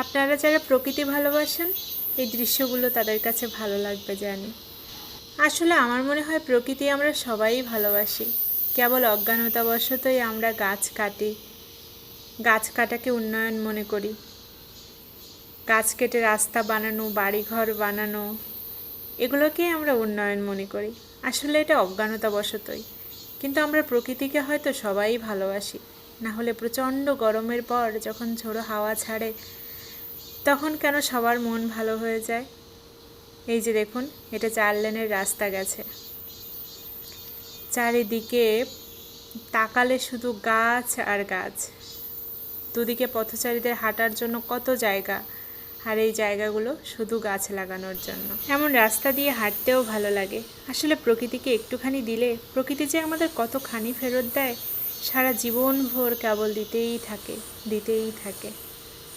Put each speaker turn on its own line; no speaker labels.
আপনারা যারা প্রকৃতি ভালোবাসেন এই দৃশ্যগুলো তাদের কাছে ভালো লাগবে জানি। আসলে আমার মনে হয় প্রকৃতি আমরা সবাই ভালোবাসি, কেবল অজ্ঞানতাবশতই আমরা গাছ কাটি, গাছ কাটাকে উন্নয়ন মনে করি। গাছ কেটে রাস্তা বানানো, বাড়িঘর বানানো, এগুলোকেই আমরা উন্নয়ন মনে করি। আসলে এটা অজ্ঞানতাবশতই। কিন্তু আমরা প্রকৃতিকে হয়তো সবাই ভালোবাসি, না হলে প্রচণ্ড গরমের পর যখন ঝোড়ো হাওয়া ছাড়ে তখন কেন সবার মন ভালো হয়ে যায়। এই যে দেখুন, এটা 4 লেনের রাস্তা গেছে, চারিদিকে তাকালে শুধু গাছ আর গাছ, দুদিকে পথচারীদের হাঁটার জন্য কত জায়গা, আর এই জায়গাগুলো শুধু গাছ লাগানোর জন্য। এমন রাস্তা দিয়ে হাঁটতেও ভালো লাগে। আসলে প্রকৃতিকে একটুখানি দিলে প্রকৃতি যে আমাদের কতখানি ফেরত দেয়, সারা জীবন ভোর কেবল দিতেই থাকে, দিতেই থাকে।